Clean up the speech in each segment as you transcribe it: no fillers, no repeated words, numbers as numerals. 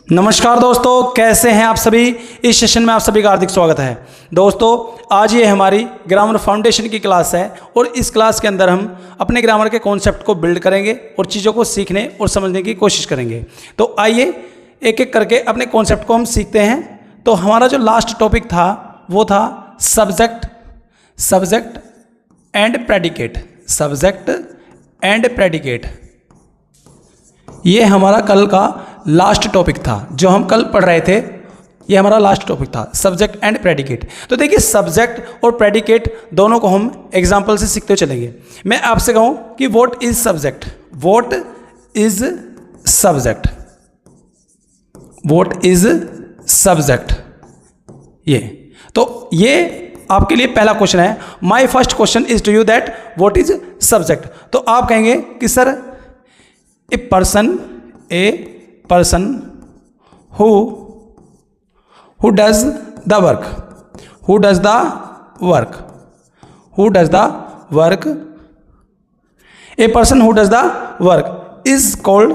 नमस्कार दोस्तों, कैसे हैं आप सभी। इस सेशन में आप सभी का हार्दिक स्वागत है। दोस्तों, आज ये हमारी ग्रामर फाउंडेशन की क्लास है और इस क्लास के अंदर हम अपने ग्रामर के कॉन्सेप्ट को बिल्ड करेंगे और चीज़ों को सीखने और समझने की कोशिश करेंगे। तो आइए एक एक करके अपने कॉन्सेप्ट को हम सीखते हैं। तो हमारा जो लास्ट टॉपिक था वो था subject and predicate. Subject and predicate, ये हमारा कल का लास्ट टॉपिक था जो हम कल पढ़ रहे थे। ये हमारा लास्ट टॉपिक था, सब्जेक्ट एंड प्रेडिकेट। तो देखिए, सब्जेक्ट और प्रेडिकेट दोनों को हम एग्जांपल से सीखते चलेंगे। मैं आपसे कहूं कि what is subject, what is subject, what is subject. ये आपके लिए पहला क्वेश्चन है। My first question is to you that what is subject. तो आप कहेंगे कि sir a person who does the work, who does the work, a person who does the work is called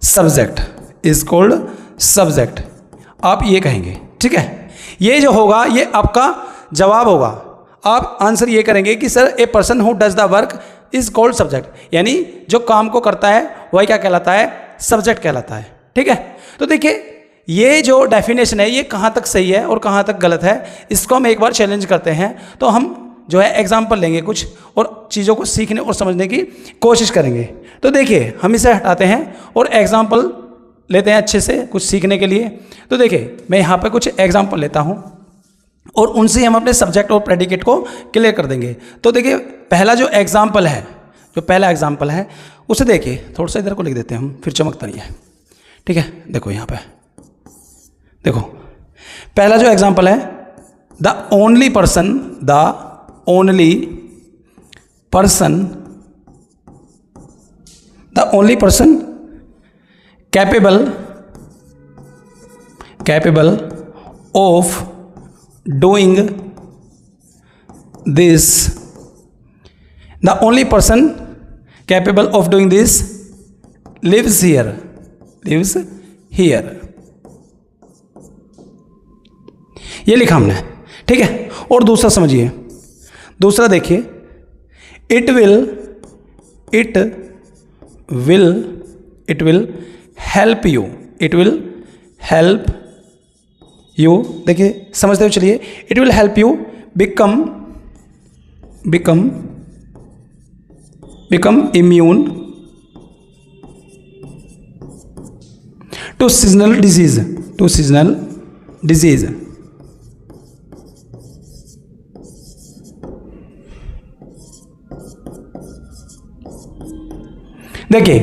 subject, is called subject। आप ये कहेंगे, ठीक है। ये जो होगा ये आपका जवाब होगा। आप आंसर ये करेंगे कि sir a person who does the work is called subject, यानी जो काम को करता है वही क्या कहलाता है, सब्जेक्ट कहलाता है, ठीक है। तो देखिए, ये जो डेफिनेशन है ये कहाँ तक सही है और कहाँ तक गलत है, इसको हम एक बार चैलेंज करते हैं। तो हम जो है एग्जाम्पल लेंगे कुछ और चीज़ों को सीखने और समझने की कोशिश करेंगे। तो देखिए, हम इसे हटाते हैं और एग्जाम्पल लेते हैं अच्छे से कुछ सीखने के लिए। तो देखिए, मैं यहाँ पर कुछ एग्जाम्पल लेता हूँ और उनसे हम अपने सब्जेक्ट और प्रेडिकेट को क्लियर कर देंगे। तो देखिए, पहला जो एग्जाम्पल है, जो पहला एग्जाम्पल है उसे देखिए, थोड़ा सा इधर को लिख देते हैं हम, फिर चमकता नहीं है, ठीक है। देखो यहाँ पे, देखो पहला जो एग्जाम्पल है, the only person capable of doing this, the only person capable of doing this lives here, ये लिखा हमने, ठीक है। और दूसरा समझिए, दूसरा देखिए, it will help you, देखिए समझते हुए चलिए, it will help you become immune to seasonal disease, देखिए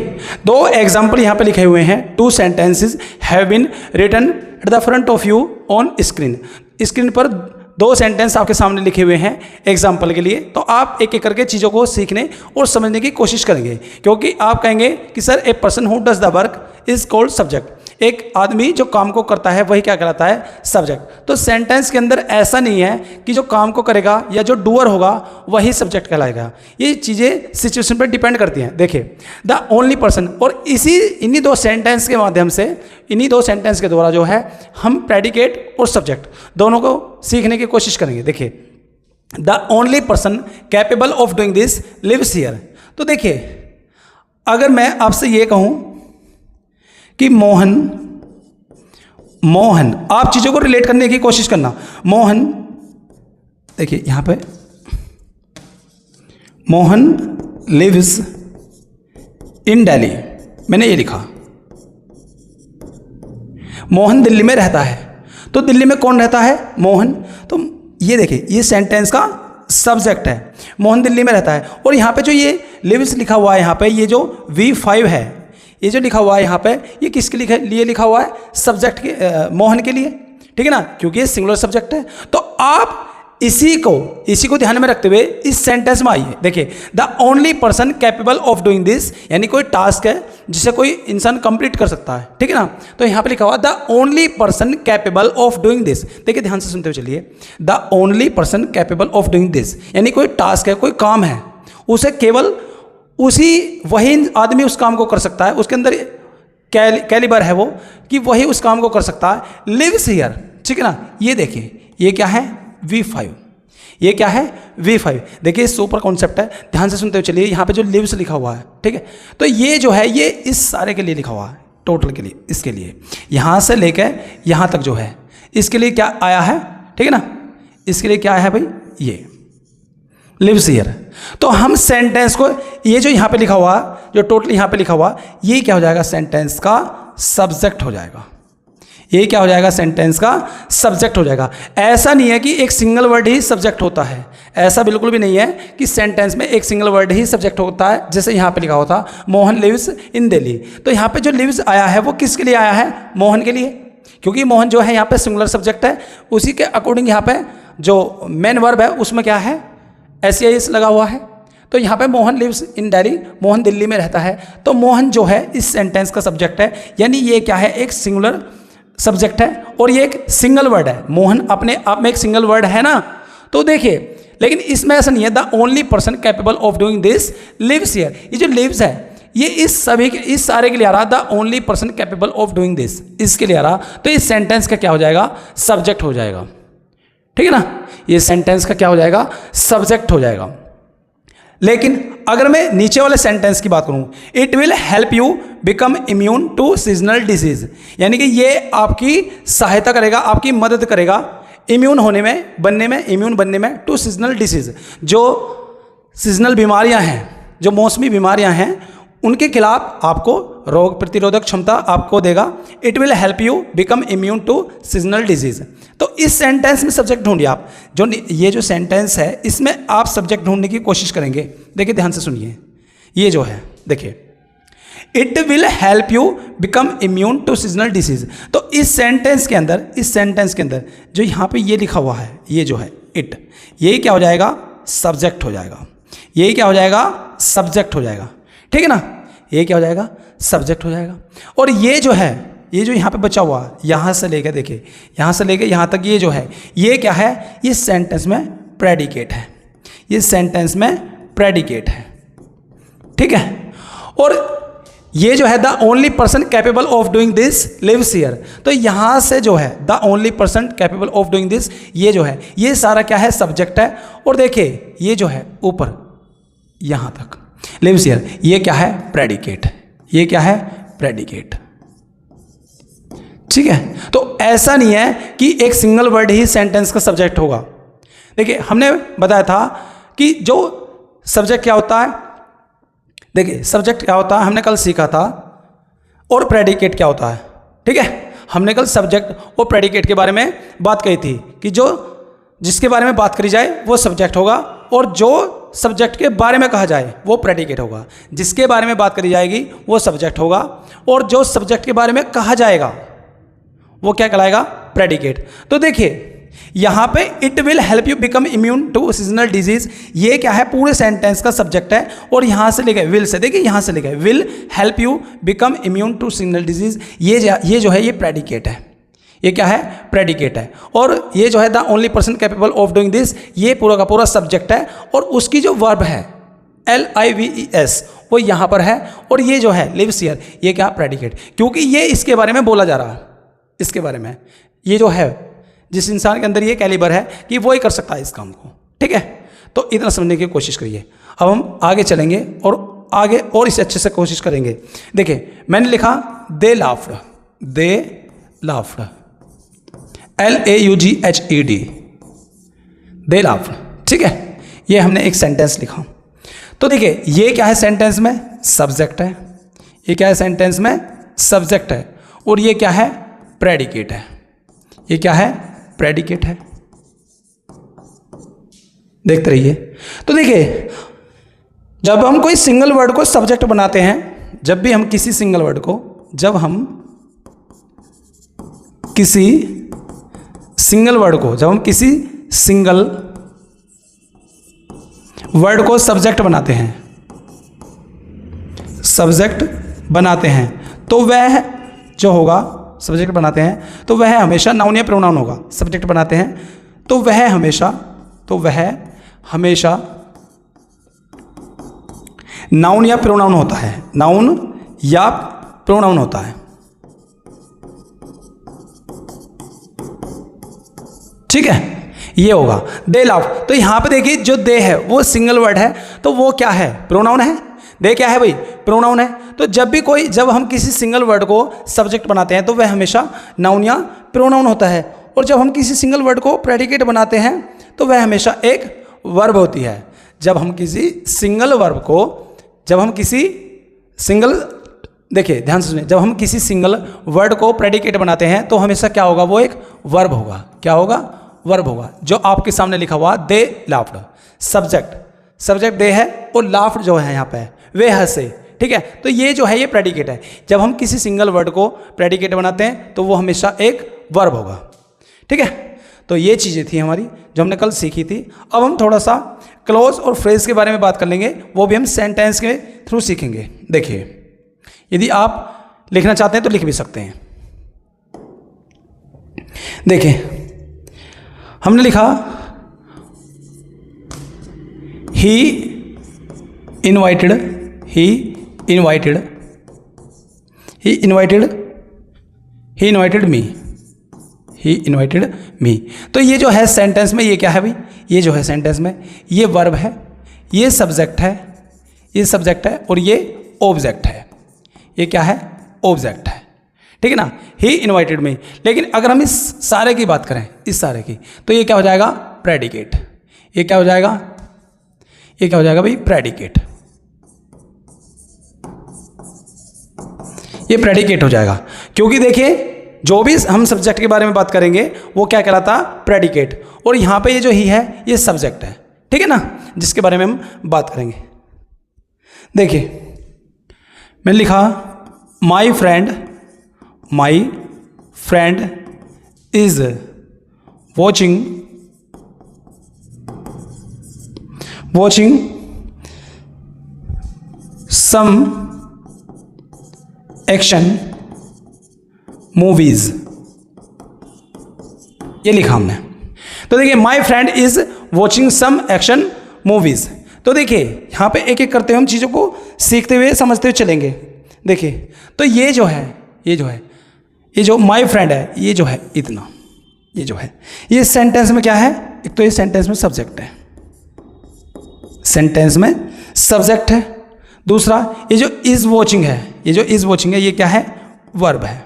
दो एग्जाम्पल यहां पे लिखे हुए हैं। 2 sentences have been written at the front of you on screen पर 2 सेंटेंस आपके सामने लिखे हुए हैं एग्जाम्पल के लिए। तो आप एक एक करके चीज़ों को सीखने और समझने की कोशिश करेंगे, क्योंकि आप कहेंगे कि sir a person who does the work is called subject. एक आदमी जो काम को करता है वही क्या कहलाता है, सब्जेक्ट। तो सेंटेंस के अंदर ऐसा नहीं है कि जो काम को करेगा या जो डूअर होगा वही सब्जेक्ट कहलाएगा। ये चीज़ें सिचुएशन पर डिपेंड करती हैं। देखिए, द ओनली पर्सन, और इन्हीं 2 सेंटेंस के माध्यम से, इन्हीं 2 सेंटेंस के द्वारा जो है हम प्रेडिकेट और सब्जेक्ट दोनों को सीखने की कोशिश करेंगे। देखिए, the only person capable of doing this lives here. तो देखिए, अगर मैं आपसे ये कहूँ कि मोहन, आप चीज़ों को रिलेट करने की कोशिश करना। मोहन, देखिए यहाँ पे, मोहन लिव्स इन दिल्ली, मैंने ये लिखा। मोहन दिल्ली में रहता है, तो दिल्ली में कौन रहता है, मोहन। तो ये देखिए, ये सेंटेंस का सब्जेक्ट है, मोहन दिल्ली में रहता है। और यहाँ पे जो ये लिव्स लिखा हुआ है, यहाँ पे ये जो V5 है, ये जो लिखा हुआ है यहाँ पे, ये किसके लिए लिखा हुआ है, सब्जेक्ट के, मोहन के लिए, ठीक है ना, क्योंकि ये सिंगुलर सब्जेक्ट है। तो आप इसी को ध्यान में रखते हुए इस सेंटेंस में आइए। देखिए, the only person capable of doing this, यानी कोई टास्क है जिसे कोई इंसान कंप्लीट कर सकता है, ठीक है ना। तो यहाँ पे लिखा हुआ the only person capable of doing this. देखिए ध्यान से सुनते हुए चलिए, the only person capable of doing this, यानी कोई टास्क है, कोई काम है, उसे केवल वही आदमी उस काम को कर सकता है, उसके अंदर कैलिबर है वो कि वही उस काम को कर सकता है। लिव्स हियर, ठीक है ना। ये देखिए ये क्या है V5, ये क्या है V5। देखिए सुपर कॉन्सेप्ट है, ध्यान से सुनते हुए चलिए। यहाँ पे जो लिव्स लिखा हुआ है, ठीक है, तो ये जो है ये इस सारे के लिए लिखा हुआ है, टोटल के लिए, इसके लिए यहाँ से लेकर यहाँ तक जो है इसके लिए क्या आया है, ठीक है ना, इसके लिए क्या आया है भाई, ये लिव्स हियर। तो हम सेंटेंस को, ये जो यहाँ पे लिखा हुआ, जो टोटल यहाँ पे लिखा हुआ, ये क्या हो जाएगा, सेंटेंस का सब्जेक्ट हो जाएगा। ये क्या हो जाएगा, सेंटेंस का सब्जेक्ट हो जाएगा। ऐसा नहीं है कि एक सिंगल वर्ड ही सब्जेक्ट होता है, ऐसा बिल्कुल भी नहीं है कि सेंटेंस में एक सिंगल वर्ड ही सब्जेक्ट होता है। जैसे यहाँ पे लिखा होता मोहन लिव्स इन दिल्ली, तो यहाँ पे जो लिव्स आया है वो किसके लिए आया है, मोहन के लिए, क्योंकि मोहन जो है यहाँ पे सिंगुलर सब्जेक्ट है। उसी के अकॉर्डिंग यहाँ पे जो मेन वर्ब है उसमें क्या है, SEIS लगा हुआ है। तो यहाँ पे मोहन लिव्स इन दिल्ली, मोहन दिल्ली में रहता है, तो मोहन जो है इस सेंटेंस का सब्जेक्ट है, यानी ये क्या है, एक सिंगुलर सब्जेक्ट है और ये एक सिंगल वर्ड है। मोहन अपने आप में एक सिंगल वर्ड है ना। तो देखिए, लेकिन इसमें ऐसा नहीं है the only person capable of doing this lives here. ये जो लिव्स है ये इस सारे के लिए आ रहा, the only person capable of doing this, इसके लिए आ रहा। तो इस सेंटेंस का क्या हो जाएगा, सब्जेक्ट हो जाएगा, ठीक है ना। ये सेंटेंस का क्या हो जाएगा, सब्जेक्ट हो जाएगा। लेकिन अगर मैं नीचे वाले सेंटेंस की बात करूं, it will help you become immune to seasonal disease, यानी कि ये आपकी सहायता करेगा, आपकी मदद करेगा इम्यून होने में, इम्यून बनने में टू सीजनल डिजीज। जो सीजनल बीमारियां हैं, जो मौसमी बीमारियां हैं, उनके खिलाफ आपको रोग प्रतिरोधक क्षमता आपको देगा। It will help you become immune to seasonal disease. तो इस सेंटेंस में सब्जेक्ट ढूंढिए आप, जो ये जो सेंटेंस है इसमें आप सब्जेक्ट ढूंढने की कोशिश करेंगे। देखिए ध्यान से सुनिए, ये जो है देखिए, it will help you become immune to seasonal disease. तो इस सेंटेंस के अंदर जो यहाँ पे ये लिखा हुआ है, ये जो है इट, ये क्या हो जाएगा, सब्जेक्ट हो जाएगा। ये क्या हो जाएगा, सब्जेक्ट हो जाएगा, ठीक है ना। ये क्या हो जाएगा, सब्जेक्ट हो जाएगा। और ये जो है, ये जो यहाँ पे बचा हुआ, यहाँ से लेकर देखिए, यहाँ से लेकर यहाँ तक, ये जो है ये क्या है, ये सेंटेंस में प्रेडिकेट है, ये सेंटेंस में प्रेडिकेट है, ठीक है। और ये जो है the only person capable of doing this lives here, तो यहाँ से जो है the only person capable of doing this, ये जो है ये सारा क्या है, सब्जेक्ट है। और देखिए ये जो है ऊपर यहाँ तक लिव्स हियर, ये क्या है, प्रेडिकेट, ये क्या है, प्रेडिकेट, ठीक है। तो ऐसा नहीं है कि एक सिंगल वर्ड ही सेंटेंस का सब्जेक्ट होगा। देखिए हमने बताया था कि जो सब्जेक्ट क्या होता है, देखिए सब्जेक्ट क्या होता है हमने कल सीखा था, और प्रेडिकेट क्या होता है, ठीक है। हमने कल सब्जेक्ट और प्रेडिकेट के बारे में बात कही थी कि जो जिसके बारे में बात करी जाए वो सब्जेक्ट होगा, और जो सब्जेक्ट के बारे में कहा जाए वो प्रेडिकेट होगा। जिसके बारे में बात करी जाएगी वो सब्जेक्ट होगा, और जो सब्जेक्ट के बारे में कहा जाएगा वो क्या कहलाएगा, प्रेडिकेट। तो देखिए यहाँ पे it will help you become immune to seasonal disease, ये क्या है, पूरे सेंटेंस का सब्जेक्ट है। और यहाँ से लेकर विल से, देखिए यहाँ से लेकर will help you become immune to seasonal disease, ये जो है ये प्रेडिकेट है, ये क्या है, प्रेडिकेट है। और ये जो है the only person capable of doing this, ये पूरा का पूरा सब्जेक्ट है। और उसकी जो वर्ब है LIVES वो यहाँ पर है, और ये जो है लिव्स हियर, ये क्या, प्रेडिकेट, क्योंकि ये इसके बारे में बोला जा रहा है, इसके बारे में, ये जो है जिस इंसान के अंदर ये कैलिबर है कि वो ही कर सकता है इस काम को, ठीक है। तो इतना समझने की कोशिश करिए। अब हम आगे चलेंगे और आगे और इसे अच्छे से कोशिश करेंगे। देखिए मैंने लिखा दे लाफ्ड, दे लाफ्ड, LAUGHED, दे लाफ्ड, ठीक है। ये हमने एक सेंटेंस लिखा। तो देखिए ये क्या है, सेंटेंस में सब्जेक्ट है, ये क्या है, सेंटेंस में सब्जेक्ट है, और ये क्या है, प्रेडिकेट है, ये क्या है, प्रेडिकेट है। देखते रहिए। तो देखिए जब हम कोई सिंगल वर्ड को सब्जेक्ट बनाते हैं, जब भी हम किसी सिंगल वर्ड को, जब हम किसी सिंगल वर्ड को, जब हम किसी सिंगल वर्ड को सब्जेक्ट बनाते हैं, सब्जेक्ट बनाते हैं, तो वह जो होगा, सब्जेक्ट बनाते हैं तो वह हमेशा नाउन या प्रोनाउन होगा। सब्जेक्ट बनाते हैं तो वह हमेशा नाउन या प्रोनाउन होता है, नाउन या प्रोनाउन होता है। ठीक है, ये होगा दे लाफ्ड। तो यहां पे देखिए जो दे है वो सिंगल वर्ड है, तो वो क्या है, प्रोनाउन है। दे क्या है भाई, प्रोनाउन है। तो जब हम किसी सिंगल वर्ड को सब्जेक्ट बनाते हैं तो वह हमेशा नाउन या प्रोनाउन होता है, और जब हम किसी सिंगल वर्ड को प्रेडिकेट बनाते हैं तो वह हमेशा एक वर्ब होती है। जब हम किसी सिंगल देखिए ध्यान से सुनिए, जब हम किसी सिंगल वर्ड को प्रेडिकेट बनाते हैं तो हमेशा क्या होगा, वो एक वर्ब होगा। क्या होगा, वर्ब होगा। जो आपके सामने लिखा हुआ दे लाफ्ड, सब्जेक्ट दे है और लाफ्ड जो है यहाँ पे वे हंसे। ठीक है, तो ये जो है ये प्रेडिकेट है। जब हम किसी सिंगल वर्ड को प्रेडिकेट बनाते हैं तो वो हमेशा एक वर्ब होगा। ठीक है, तो ये चीज़ें थी हमारी जो हमने कल सीखी थी। अब हम थोड़ा सा क्लोज और फ्रेज के बारे में बात कर लेंगे, वो भी हम सेंटेंस के थ्रू सीखेंगे। देखिए, यदि आप लिखना चाहते हैं तो लिख भी सकते हैं। देखिए, हमने लिखा ही इनवाइटेड मी। तो ये जो है सेंटेंस में, ये क्या है भाई, ये जो है सेंटेंस में ये वर्ब है, ये सब्जेक्ट है और ये ऑब्जेक्ट है। ये क्या है, ऑब्जेक्ट है। ठीक है ना, ही इनवाइटेड मी। लेकिन अगर हम इस सारे की बात करें, इस सारे की, तो ये क्या हो जाएगा, प्रेडिकेट। ये क्या हो जाएगा भाई, प्रेडिकेट। ये प्रेडिकेट हो जाएगा, क्योंकि देखिए जो भी हम सब्जेक्ट के बारे में बात करेंगे वो क्या कहलाता, प्रेडिकेट। और यहां पे ये जो ही है ये सब्जेक्ट है। ठीक है ना, जिसके बारे में हम बात करेंगे। देखिए, मैंने लिखा my friend is watching some action movies. ये लिखा हमने। तो देखिए, my friend is watching some action movies. तो देखिए यहां पे एक एक करते हुए हम चीज़ों को सीखते हुए समझते हुए चलेंगे। देखिए, तो ये जो माई फ्रेंड है, ये जो है इतना, ये जो है ये सेंटेंस में क्या है, एक तो ये सेंटेंस में सब्जेक्ट है, दूसरा ये जो इज वॉचिंग है, ये क्या है, वर्ब है।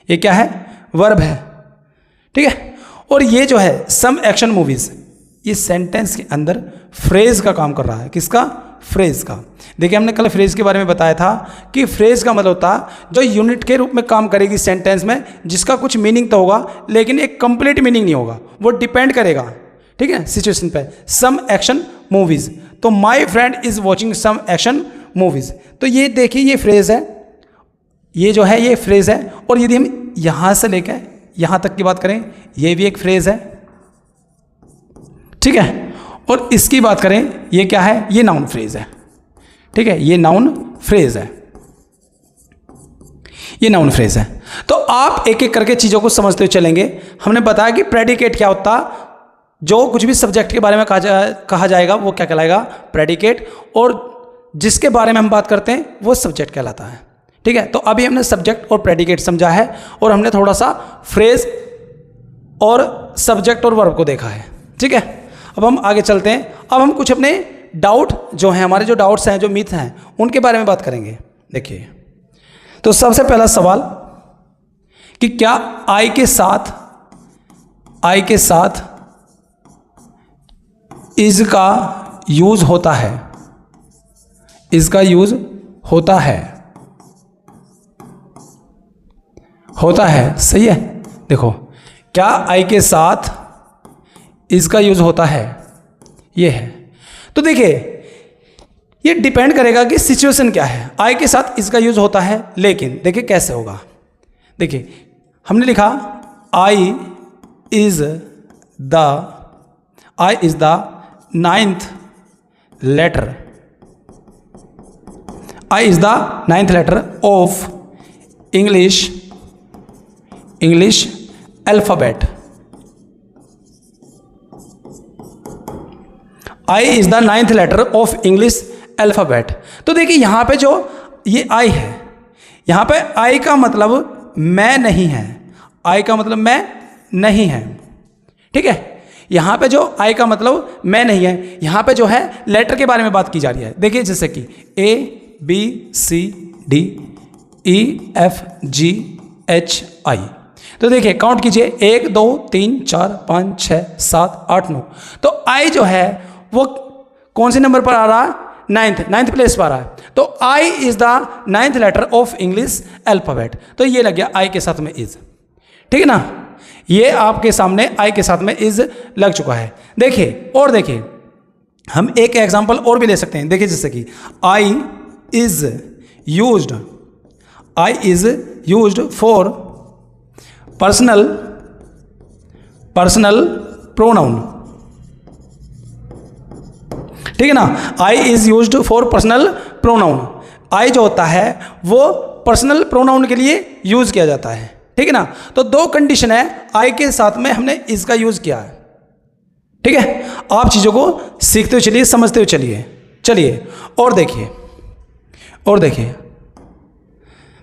ये क्या है, वर्ब है। ठीक है, और ये जो है सम एक्शन मूवीज, ये सेंटेंस के अंदर फ्रेज का काम कर रहा है। किसका, फ्रेज का। देखिए, हमने कल फ्रेज के बारे में बताया था कि फ्रेज का मतलब होता है जो यूनिट के रूप में काम करेगी सेंटेंस में, जिसका कुछ मीनिंग तो होगा लेकिन एक कंप्लीट मीनिंग नहीं होगा, वो डिपेंड करेगा, ठीक है, सिचुएशन पे। सम एक्शन मूवीज, तो my friend is watching some action movies. तो ये देखिए, ये फ्रेज है, ये जो है ये फ्रेज है। और यदि हम यहां से लेकर यहां तक की बात करें, ये भी एक फ्रेज है। ठीक है, और इसकी बात करें, ये क्या है, ये नाउन फ्रेज है। ठीक है, ये नाउन फ्रेज है, ये नाउन फ्रेज है। तो आप एक एक करके चीजों को समझते हुए चलेंगे। हमने बताया कि प्रेडिकेट क्या होता, जो कुछ भी सब्जेक्ट के बारे में कहा जाएगा वो क्या कहलाएगा, प्रेडिकेट, और जिसके बारे में हम बात करते हैं वो सब्जेक्ट कहलाता है। ठीक है, तो अभी हमने सब्जेक्ट और प्रेडिकेट समझा है, और हमने थोड़ा सा फ्रेज और सब्जेक्ट और वर्ब को देखा है। ठीक है, अब हम आगे चलते हैं। अब हम कुछ अपने डाउट जो हैं, हमारे जो डाउट्स हैं, जो मिथ हैं, उनके बारे में बात करेंगे। देखिए, तो सबसे पहला सवाल कि क्या आई के साथ इज का यूज होता है, इसका यूज होता है, सही है। देखो, क्या आई के साथ इसका यूज होता है, ये है। तो देखिए, ये डिपेंड करेगा कि सिचुएशन क्या है। आई के साथ इसका यूज होता है, लेकिन देखिए कैसे होगा। देखिए, हमने लिखा I is the ninth letter, I is the ninth letter of English alphabet. I is the ninth letter of English alphabet. तो देखिए यहाँ पे जो ये आई है, यहाँ पे आई का मतलब मैं नहीं है, आई का मतलब मैं नहीं है, ठीक है। यहाँ पे जो आई का मतलब मैं नहीं है, यहाँ पे जो है लेटर के बारे में बात की जा रही है। देखिए जैसे कि ABCD EFG HI, तो देखिए काउंट कीजिए 1 2 3 4 5 6 7 8 9। तो आई जो है वो कौन से नंबर पर आ रहा है? नाइन्थ प्लेस पर आ रहा है। तो I is the 9th letter of English alphabet. तो ये लग गया आई के साथ में इज, ठीक है ना। ये आपके सामने आई के साथ में इज लग चुका है। देखिए और देखिए हम एक एग्जांपल और भी ले सकते हैं। देखिए जैसे कि I is used for personal pronoun, ठीक है ना। I is used for personal pronoun, I जो होता है वो पर्सनल प्रोनाउन के लिए यूज किया जाता है, ठीक है ना। तो दो कंडीशन है, आई के साथ में हमने इसका यूज किया है, ठीक है। आप चीजों को सीखते हुए चलिए, समझते हुए चलिए। और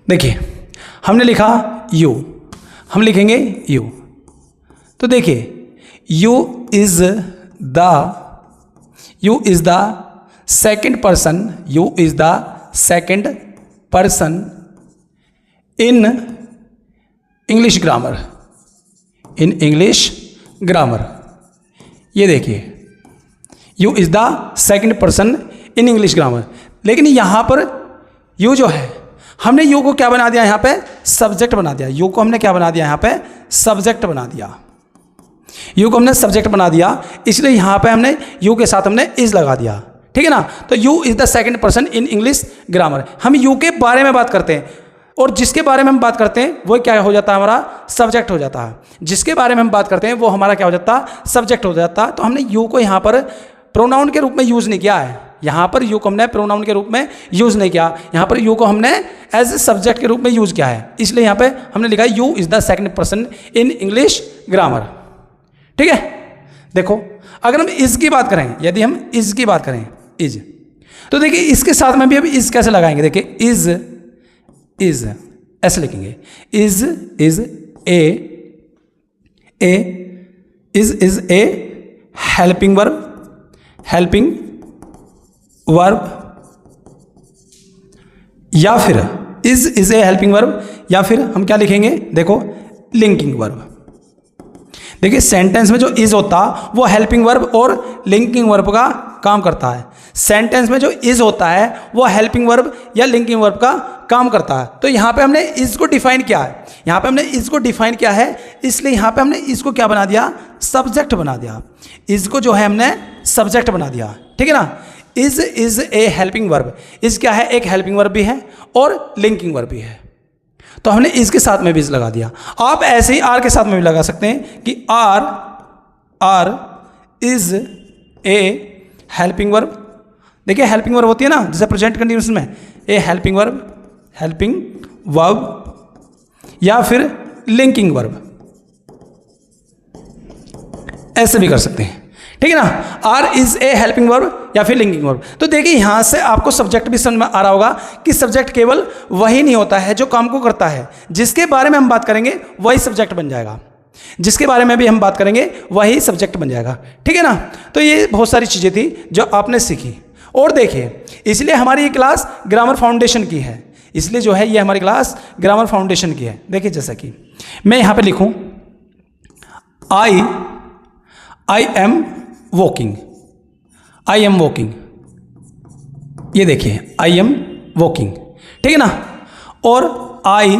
देखिए हमने लिखा यू, हम लिखेंगे यू। तो देखिए you is the second person in English grammar. ये देखिए you is the second person in English grammar. लेकिन यहाँ पर यू जो है हमने यू को क्या बना दिया? यहाँ पे सब्जेक्ट बना दिया। यू को हमने क्या बना दिया? यहाँ पे सब्जेक्ट बना दिया। यू को हमने सब्जेक्ट बना दिया, इसलिए यहाँ पे हमने यू के साथ हमने इज लगा दिया, ठीक है ना। तो you is the second person in English grammar. हम यू के बारे में बात करते हैं और जिसके बारे में हम बात करते हैं वो क्या हो जाता है? हमारा सब्जेक्ट हो जाता है। जिसके बारे में हम बात करते हैं वो हमारा क्या हो जाता है? सब्जेक्ट हो जाता है। तो हमने यू को यहाँ पर प्रोनाउन के रूप में यूज नहीं किया है। यहाँ पर यू को हमने प्रोनाउन के रूप में यूज नहीं किया, यहाँ पर यू को हमने एज ए सब्जेक्ट के रूप में यूज किया है। इसलिए यहाँ पे हमने लिखा you is the second person in English grammar, ठीक है। देखो अगर हम इज की बात करें, यदि हम इज की बात करें, इज, तो देखिए इसके साथ में भी अब इज कैसे लगाएंगे? देखिए इज ऐसे लिखेंगे, इज ए हेल्पिंग वर्ब, या फिर इज ए हेल्पिंग वर्ब, या फिर हम क्या लिखेंगे? देखो लिंकिंग वर्ब। देखिए सेंटेंस में जो इज होता वो हेल्पिंग वर्ब और लिंकिंग वर्ब का काम करता है। सेंटेंस में जो इज होता है वो हेल्पिंग वर्ब या लिंकिंग वर्ब का काम करता है। तो यहाँ पे हमने इज को डिफाइन किया है, यहाँ पे हमने इज को डिफाइन किया है, इसलिए यहाँ पे हमने इज को क्या बना दिया? सब्जेक्ट बना दिया। इज को जो है हमने सब्जेक्ट बना दिया, ठीक है ना। Is a helping verb, is क्या है? एक हेल्पिंग वर्ब भी है और लिंकिंग वर्ब भी है। तो हमने इज के साथ में भी इज लगा दिया। आप ऐसे ही आर के साथ में भी लगा सकते हैं कि are is a helping verb. देखिए हेल्पिंग वर्ब होती है ना, जैसे प्रेजेंट कंटीन्यूअस में ए हेल्पिंग वर्ब या फिर लिंकिंग वर्ब, ऐसे भी कर सकते हैं, ठीक है ना। Are is a helping verb या फिर लिंकिंग वर्ब। तो देखिए यहां से आपको सब्जेक्ट भी समझ में आ रहा होगा कि सब्जेक्ट केवल वही नहीं होता है जो काम को करता है। जिसके बारे में हम बात करेंगे वही सब्जेक्ट बन जाएगा, जिसके बारे में भी हम बात करेंगे वही सब्जेक्ट बन जाएगा, ठीक है ना। तो ये बहुत सारी चीजें थी जो आपने सीखी। और देखिए इसलिए हमारी ये क्लास ग्रामर फाउंडेशन की है, इसलिए जो है ये हमारी क्लास ग्रामर फाउंडेशन की है। देखिए जैसा कि मैं यहां पे लिखूं आई एम वॉकिंग, ये देखिए आई एम वॉकिंग, ठीक है ना। और I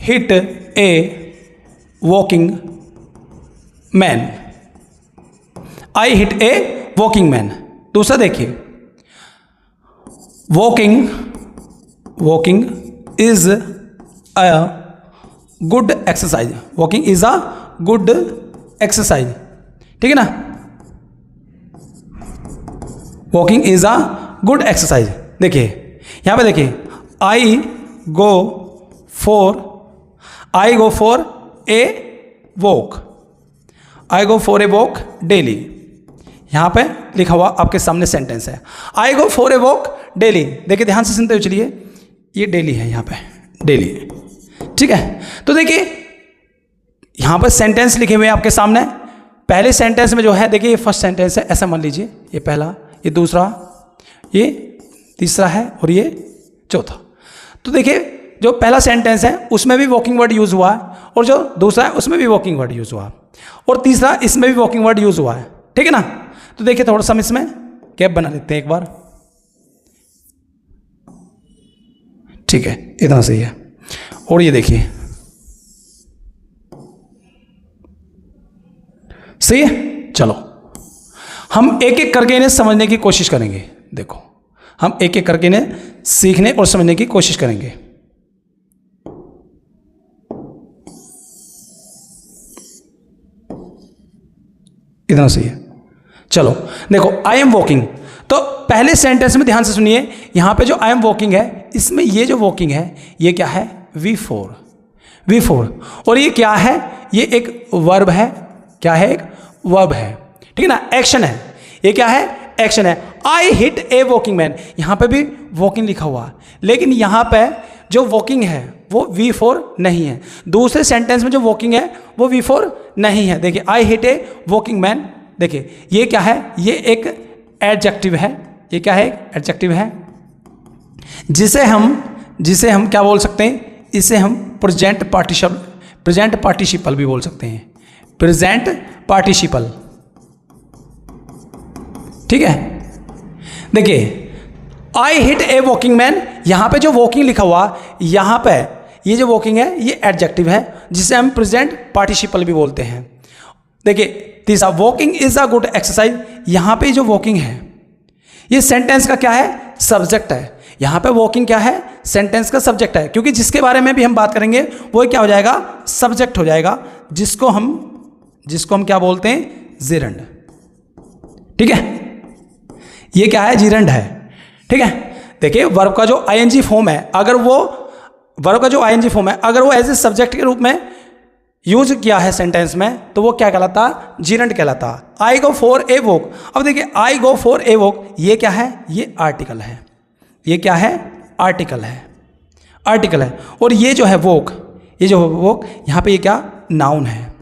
hit a walking man, I hit a walking man. दूसरा देखिए walking is a good exercise, walking is a good exercise, ठीक है ना। Walking is a good exercise. देखिए यहां पे देखिए I go for a walk daily, यहाँ पे लिखा हुआ आपके सामने सेंटेंस है, I go for a walk daily. देखिए ध्यान से सुनते हुए चलिए, ये डेली है यहाँ पे, डेली, ठीक है। तो देखिए यहाँ पर सेंटेंस लिखे हुए हैं आपके सामने। पहले सेंटेंस में जो है देखिए ये फर्स्ट सेंटेंस है, ऐसा मान लीजिए, ये पहला, ये दूसरा, ये तीसरा है और ये चौथा। तो देखिए जो पहला सेंटेंस है उसमें भी वॉकिंग वर्ड यूज़ हुआ है, और जो दूसरा है उसमें भी वॉकिंग वर्ड यूज़ हुआ है, और तीसरा इसमें भी वॉकिंग वर्ड यूज़ हुआ है, ठीक है ना। तो देखिए थोड़ा सा हम इसमें गैप बना लेते हैं एक बार, ठीक है, इतना सही है। और ये देखिए सही है। चलो हम एक एक करके इन्हें समझने की कोशिश करेंगे। देखो हम एक एक करके इन्हें सीखने और समझने की कोशिश करेंगे। इतना सही है। चलो देखो, आई एम वॉकिंग, तो पहले सेंटेंस में ध्यान से सुनिए, यहां पे जो आई एम वॉकिंग है, इसमें ये जो वॉकिंग है ये क्या है, V4, V4। और ये क्या है, ये एक वर्ब है, क्या है, एक वर्ब है, ठीक है ना, एक्शन है। ये क्या है, एक्शन है। आई हिट ए वॉकिंग मैन, यहां पे भी वॉकिंग लिखा हुआ है, लेकिन यहां पे जो वॉकिंग है वो V4 नहीं है। दूसरे सेंटेंस में जो वॉकिंग है वो V4 नहीं है। देखिए आई हिट ए वॉकिंग मैन, देखिए ये क्या है, ये एक एडजेक्टिव है। ये क्या है, एडजेक्टिव है, जिसे हम क्या बोल सकते हैं, इसे हम प्रेजेंट पार्टिसिपल भी बोल सकते हैं, प्रेजेंट पार्टिसिपल, ठीक है। देखिए आई हिट ए वॉकिंग मैन, यहां पे जो वॉकिंग लिखा हुआ, यहां पे ये जो वॉकिंग है ये एडजेक्टिव है, जिसे हम प्रेजेंट पार्टिसिपल भी बोलते हैं। देखिए तीसरा, walking is a good exercise, यहां पे जो वॉकिंग है ये सेंटेंस का क्या है, सब्जेक्ट है। यहां पे वॉकिंग क्या है, सेंटेंस का सब्जेक्ट है, क्योंकि जिसके बारे में भी हम बात करेंगे वो क्या हो जाएगा, सब्जेक्ट हो जाएगा, जिसको हम क्या बोलते हैं, जिरंड, ठीक है। ये क्या है, जिरंड है, ठीक है। देखिए वर्ब का जो आईएनजी फॉर्म है, अगर वो एज ए सब्जेक्ट के रूप में यूज किया है सेंटेंस में, तो वो क्या कहलाता, जिरंड कहलाता। आई गो फॉर ए वॉक, अब देखिए I go for a walk, ये क्या है, ये आर्टिकल है, ये क्या है, आर्टिकल है। और ये जो है वॉक, यहाँ पे ये क्या, नाउन है,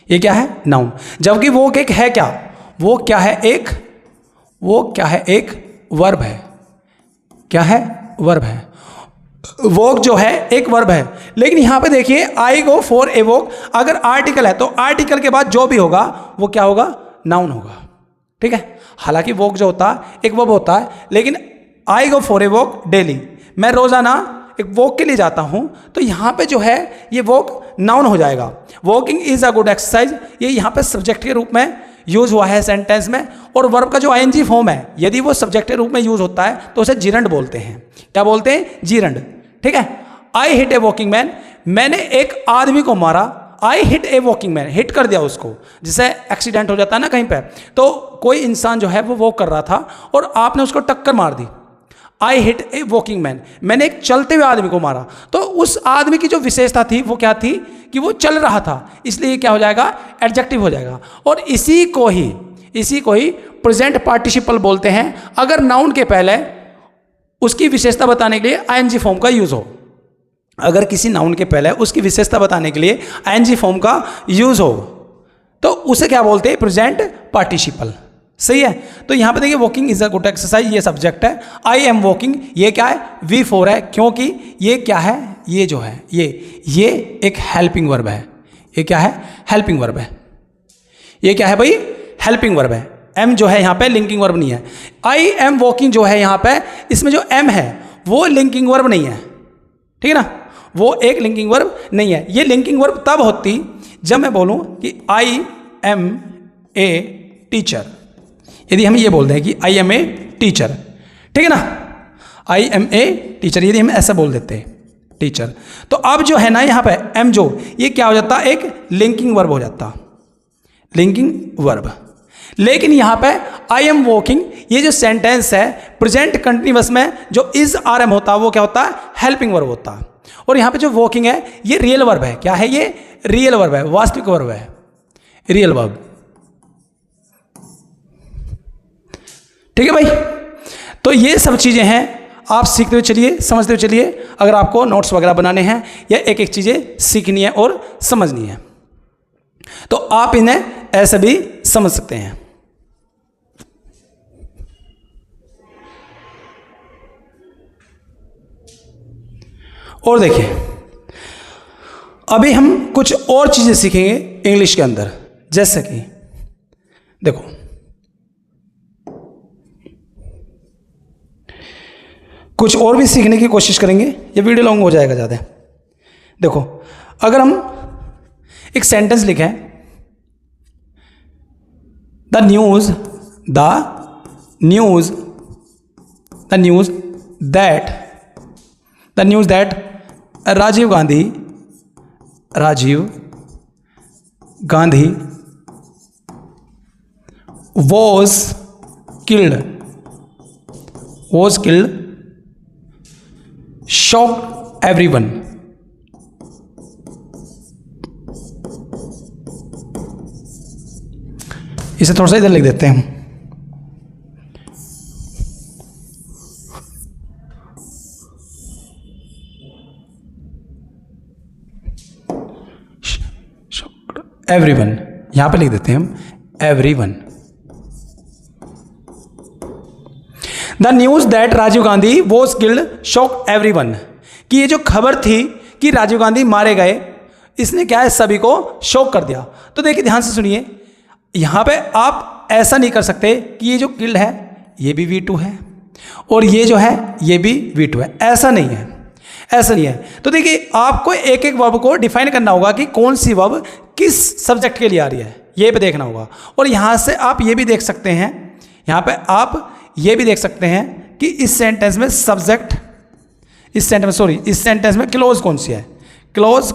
ये क्या है, नाउन। जबकि वॉक एक है क्या, वो क्या है, एक वर्ब है, क्या है, वर्ब है। वॉक जो है एक वर्ब है, लेकिन यहां पे देखिए I go for a walk, अगर आर्टिकल है तो आर्टिकल के बाद जो भी होगा वो क्या होगा, नाउन होगा, ठीक है। हालांकि वॉक जो होता है एक वर्ब होता है, लेकिन I go for a walk daily, मैं रोजाना एक वॉक के लिए जाता हूं, तो यहां पे जो है ये वॉक नाउन हो जाएगा। Walking is a good exercise, ये यहां पे सब्जेक्ट के रूप में यूज हुआ है सेंटेंस में, और वर्ब का जो आईएनजी फॉर्म है यदि वो सब्जेक्ट के रूप में यूज होता है तो उसे जिरंड बोलते हैं। क्या बोलते हैं, जिरंड, ठीक है। आई हिट ए वॉकिंग मैन, मैंने एक आदमी को मारा, आई hit a walking man, hit कर दिया उसको, जिसे एक्सीडेंट हो जाता है ना कहीं पे, तो कोई इंसान जो है वो वॉक कर रहा था और आपने उसको टक्कर मार दी। I hit a walking man, मैंने एक चलते हुए आदमी को मारा, तो उस आदमी की जो विशेषता थी वो क्या थी कि वो चल रहा था, इसलिए क्या हो जाएगा, एडजेक्टिव हो जाएगा। और इसी को ही प्रेजेंट पार्टिसिपल बोलते हैं, अगर नाउन के पहले उसकी विशेषता बताने के लिए आईएनजी फॉर्म का यूज हो। अगर किसी नाउन के पहले उसकी विशेषता बताने के लिए आईएनजी फॉर्म का यूज हो तो उसे क्या बोलते हैं, प्रेजेंट पार्टिसिपल, सही है। तो यहां पे देखिए walking is a good exercise, ये सब्जेक्ट है। आई एम वॉकिंग, ये क्या है, V4 है, क्योंकि ये क्या है, ये जो है ये एक हेल्पिंग वर्ब है। ये क्या है, हेल्पिंग वर्ब है। ये क्या है भाई, हेल्पिंग वर्ब है। एम जो है यहाँ पे लिंकिंग वर्ब नहीं है। आई एम वॉकिंग जो है यहाँ पे, इसमें जो एम है वो लिंकिंग वर्ब नहीं है, ठीक है ना, वो एक लिंकिंग वर्ब नहीं है। ये लिंकिंग वर्ब तब होती जब मैं बोलूं कि आई एम ए टीचर, यदि हम ये बोल दें कि आई एम ए टीचर, ठीक है ना, आई एम ए टीचर, यदि हम ऐसा बोल देते हैं टीचर, तो अब जो है ना यहाँ पे एम जो, ये क्या हो जाता, एक लिंकिंग वर्ब हो जाता, लिंकिंग वर्ब। लेकिन यहाँ पे आई एम वॉकिंग, ये जो सेंटेंस है प्रेजेंट कंटिन्यूअस में जो इज आर एम होता है वो क्या होता है, हेल्पिंग वर्ब होता है। और यहाँ पे जो वॉकिंग है ये रियल वर्ब है। क्या है, ये रियल वर्ब है, वास्तविक वर्ब है, रियल वर्ब। ठीक है भाई। तो ये सब चीज़ें हैं, आप सीखते हुए चलिए, समझते हुए चलिए। अगर आपको नोट्स वगैरह बनाने हैं या एक एक चीज़ें सीखनी है और समझनी है तो आप इन्हें ऐसे भी समझ सकते हैं। और देखिए, अभी हम कुछ और चीज़ें सीखेंगे इंग्लिश के अंदर, जैसे कि देखो, कुछ और भी सीखने की कोशिश करेंगे, ये वीडियो लॉन्ग हो जाएगा ज़्यादा। देखो, अगर हम एक सेंटेंस लिखें, the news that Rajiv Gandhi was killed shocked everyone. इसे थोड़ा सा इधर लिख देते हैं हम। एवरीवन, यहां पे लिख देते हैं हम everyone. The news that Rajiv Gandhi was killed shocked everyone, कि ये जो खबर थी कि राजीव गांधी मारे गए, इसने क्या है, सभी को शॉक कर दिया। तो देखिए, ध्यान से सुनिए, यहां पे आप ऐसा नहीं कर सकते कि ये जो किल्ड है ये भी V2 है और ये जो है ये भी V2 है, ऐसा नहीं है, ऐसा नहीं है। तो देखिए, आपको एक एक वर्ब को डिफाइन करना होगा कि कौन सी वर्ब किस सब्जेक्ट के लिए आ रही है, ये भी देखना होगा। और यहां से आप ये भी देख सकते हैं, यहां पे आप ये भी देख सकते हैं कि इस सेंटेंस में सब्जेक्ट, इस सेंटेंस में क्लोज कौन सी है, क्लोज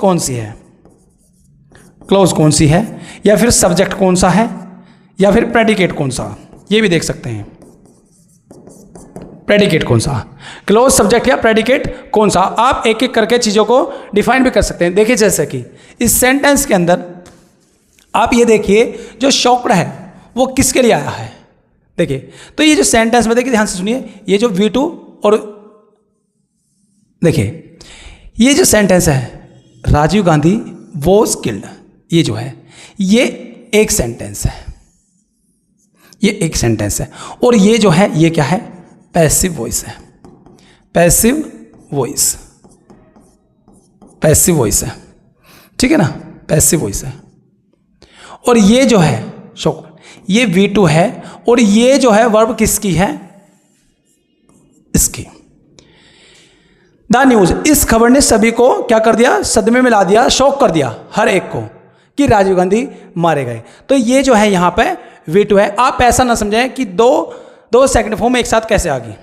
कौन सी है, या फिर सब्जेक्ट कौन सा है, या फिर प्रेडिकेट कौन सा, ये भी देख सकते हैं। प्रेडिकेट कौन सा, क्लोज, सब्जेक्ट या प्रेडिकेट कौन सा, आप एक एक करके चीज़ों को डिफाइन भी कर सकते हैं। देखिए, जैसे कि इस सेंटेंस के अंदर आप ये देखिए, जो शॉक्ड है वो किसके लिए आया है। देखिए, तो ये जो सेंटेंस में, देखिए ध्यान से सुनिए, ये जो V2 और देखिए ये जो सेंटेंस है राजीव गांधी वॉज किल्ड, ये जो है ये एक सेंटेंस है, ये एक सेंटेंस है। और ये जो है ये क्या है, पैसिव वॉइस है, पैसिव वॉइस है, ठीक है ना, पैसिव वॉइस है। और ये जो है शॉक, ये V2 है और ये जो है वर्ब किसकी है, इसकी। द न्यूज़, इस खबर ने सभी को क्या कर दिया, सदमे में ला दिया, शॉक कर दिया हर एक को कि राजीव गांधी मारे गए। तो ये जो है यहाँ पे V2 है। आप ऐसा ना समझें कि दो सेकंड फॉर्म एक साथ कैसे आ गई,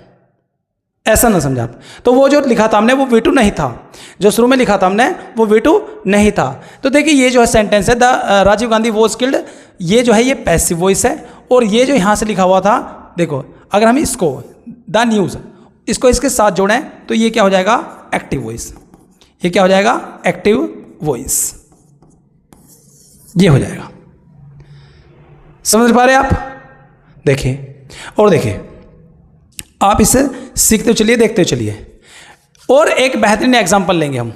ऐसा ना समझा आप। तो वो जो लिखा था हमने वो V2 नहीं था, जो शुरू में लिखा था हमने वो V2 नहीं था। तो देखिए, ये जो है सेंटेंस है the Rajiv Gandhi was killed, ये जो है ये पैसिव वॉइस है। और ये जो यहाँ से लिखा हुआ था, देखो अगर हम इसको द न्यूज़, इसको इसके साथ जोड़ें तो ये क्या हो जाएगा, एक्टिव वॉइस। ये क्या हो जाएगा, एक्टिव वॉइस, ये हो जाएगा। समझ पा रहे हैं आप। देखिए, और देखिए, आप इसे सीखते चलिए, देखते चलिए। और एक बेहतरीन एग्जाम्पल लेंगे हम,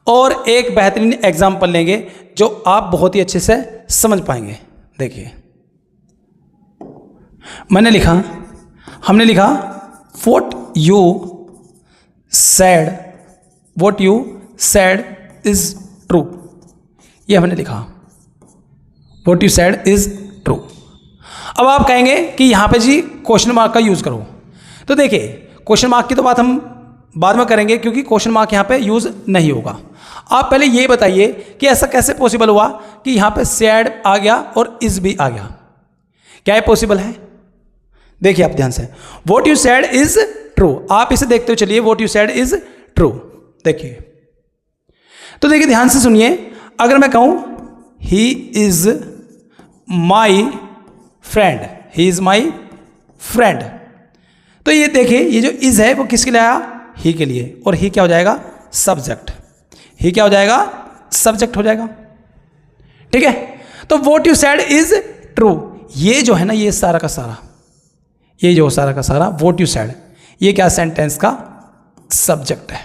और एक बेहतरीन एग्जाम्पल लेंगे जो आप बहुत ही अच्छे से समझ पाएंगे। देखिए, हमने लिखा what you said is true, ये हमने लिखा what you said is true। अब आप कहेंगे कि यहाँ पे जी क्वेश्चन मार्क का यूज़ करो। तो देखिए, क्वेश्चन मार्क की तो बात हम बाद में करेंगे क्योंकि क्वेश्चन मार्क यहाँ पे यूज़ नहीं होगा। आप पहले ये बताइए कि ऐसा कैसे पॉसिबल हुआ कि यहाँ पे सैड आ गया और इज भी आ गया, क्या ये पॉसिबल है। देखिए आप ध्यान से, what you sad is true, आप इसे देखते हुए चलिए, what you sad is true. देखिए, तो देखिए ध्यान से सुनिए, अगर मैं कहूं ही इज माई फ्रेंड, तो ये देखिए, ये जो इज है वो किसके लिए आया, ही के लिए, और ही क्या हो जाएगा, सब्जेक्ट। ही क्या हो जाएगा, सब्जेक्ट हो जाएगा। ठीक है, तो what you sad is true, ये जो है ना, ये सारा का सारा ये जो सारा का सारा व्हाट यू सेड, ये क्या सेंटेंस का सब्जेक्ट है।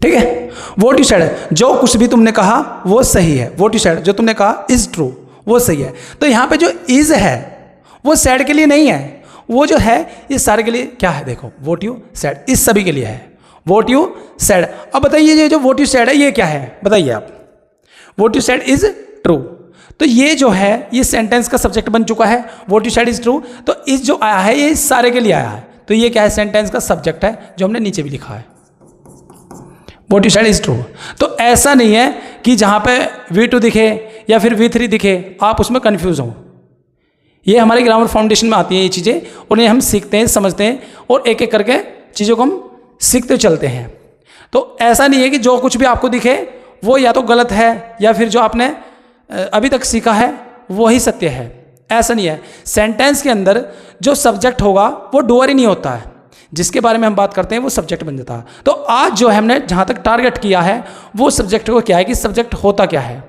ठीक है, व्हाट यू सेड, जो कुछ भी तुमने कहा वो सही है। व्हाट यू सेड, जो तुमने कहा इज ट्रू, वो सही है। तो यहां पे जो इज है वो सेड के लिए नहीं है, वो जो है ये सारे के लिए क्या है, देखो व्हाट यू सेड इस सभी के लिए है, व्हाट यू सेड। अब बताइए ये जो व्हाट यू सेड है ये क्या है, बताइए आप। What you said is true, तो ये जो है ये सेंटेंस का सब्जेक्ट बन चुका है। What you said is true, तो इस जो आया है ये सारे के लिए आया है, तो ये क्या है, सेंटेंस का सब्जेक्ट है जो हमने नीचे भी लिखा है। What you said is true, तो ऐसा नहीं है कि जहां पे V2 दिखे या फिर V3 दिखे आप उसमें कंफ्यूज हो। ये हमारे ग्रामर फाउंडेशन में आती हैं ये चीज़ें, उन्हें हम सीखते हैं, समझते हैं और एक एक करके चीज़ों को हम सीखते चलते हैं। तो ऐसा नहीं है कि जो कुछ भी आपको दिखे वो या तो गलत है या फिर जो आपने अभी तक सीखा है वही सत्य है, ऐसा नहीं है। सेंटेंस के अंदर जो सब्जेक्ट होगा वो डूअर ही नहीं होता है, जिसके बारे में हम बात करते हैं वो सब्जेक्ट बन जाता है। तो आज जो हमने जहाँ तक टारगेट किया है वो सब्जेक्ट को क्या है कि सब्जेक्ट होता क्या है,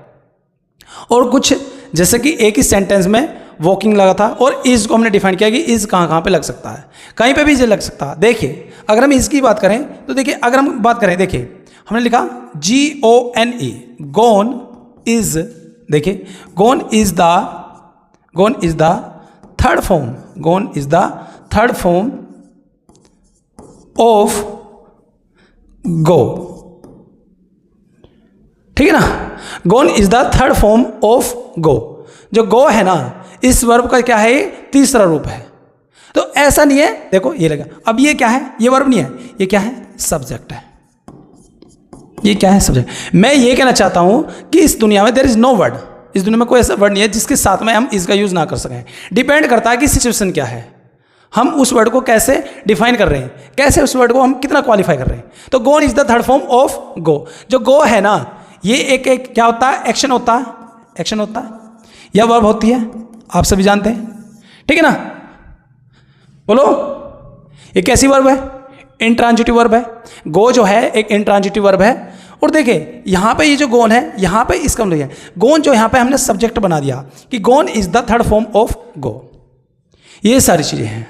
और कुछ जैसे कि एक ही सेंटेंस में वॉकिंग लगा था और इज को हमने डिफाइन किया कि इज कहाँ पे लग सकता है, कहीं पे भी इज लग सकता है। देखिए अगर हम इसकी बात करें तो देखिए, अगर हम बात करें, देखिए हमने लिखा GONE, गोन इज, देखिए gone is the third form, gone is the third form of go. ठीक है ना, gone is the third form of go. जो गो है ना इस वर्ब का क्या है, तीसरा रूप है। तो ऐसा नहीं है, देखो ये लगा, अब ये क्या है, ये वर्ब नहीं है, ये क्या है, सब्जेक्ट है। ये क्या है, सब्जेक्ट। मैं ये कहना चाहता हूं कि इस दुनिया में देयर इज नो वर्ड, इस दुनिया में कोई ऐसा वर्ड नहीं है जिसके साथ में हम इसका यूज ना कर सकें। डिपेंड करता है कि सिचुएशन क्या है, हम उस वर्ड को कैसे डिफाइन कर रहे हैं, कैसे उस वर्ड को हम कितना क्वालिफाई कर रहे हैं। तो gone is the third form of go. जो गो है ना ये एक क्या होता है, एक्शन होता है, एक्शन होता है या वर्ब होती है, आप सभी जानते हैं। ठीक है ना, बोलो ये कैसी वर्ब है, इंट्रांजिटिव वर्ब है। गो जो है एक इंट्रांजिटिव वर्ब है। और देखिए यहाँ पे ये जो गोन है यहाँ पे इसका मतलब है गोन, जो यहाँ पे हमने सब्जेक्ट बना दिया कि gone is the third form of go. ये सारी चीज़ें हैं।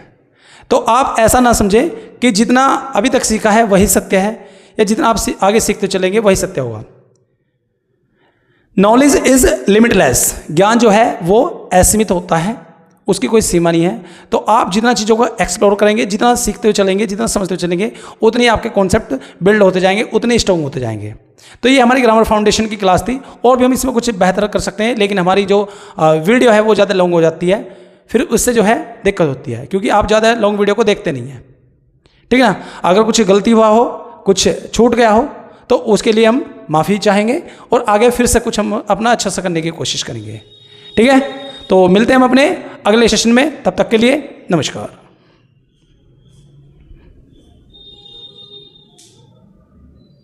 तो आप ऐसा ना समझें कि जितना अभी तक सीखा है वही सत्य है, या जितना आप आगे सीखते चलेंगे वही सत्य होगा। नॉलेज इज लिमिटलेस, ज्ञान जो है वो असीमित होता है, उसकी कोई सीमा नहीं है। तो आप जितना चीज़ों को एक्सप्लोर करेंगे, जितना सीखते हुए चलेंगे, जितना समझते हुए चलेंगे, उतने आपके कॉन्सेप्ट बिल्ड होते जाएंगे, उतने स्ट्रॉन्ग होते जाएंगे। तो ये हमारी ग्रामर फाउंडेशन की क्लास थी, और भी हम इसमें कुछ बेहतर कर सकते हैं, लेकिन हमारी जो वीडियो है वो ज़्यादा लॉन्ग हो जाती है, फिर उससे जो है दिक्कत होती है, क्योंकि आप ज़्यादा लॉन्ग वीडियो को देखते नहीं हैं। ठीक है ना, अगर कुछ गलती हुआ हो, कुछ छूट गया हो, तो उसके लिए हम माफ़ी चाहेंगे और आगे फिर से कुछ हम अपना अच्छा सा करने की कोशिश करेंगे। ठीक है, तो मिलते हैं हम अपने अगले सेशन में, तब तक के लिए नमस्कार।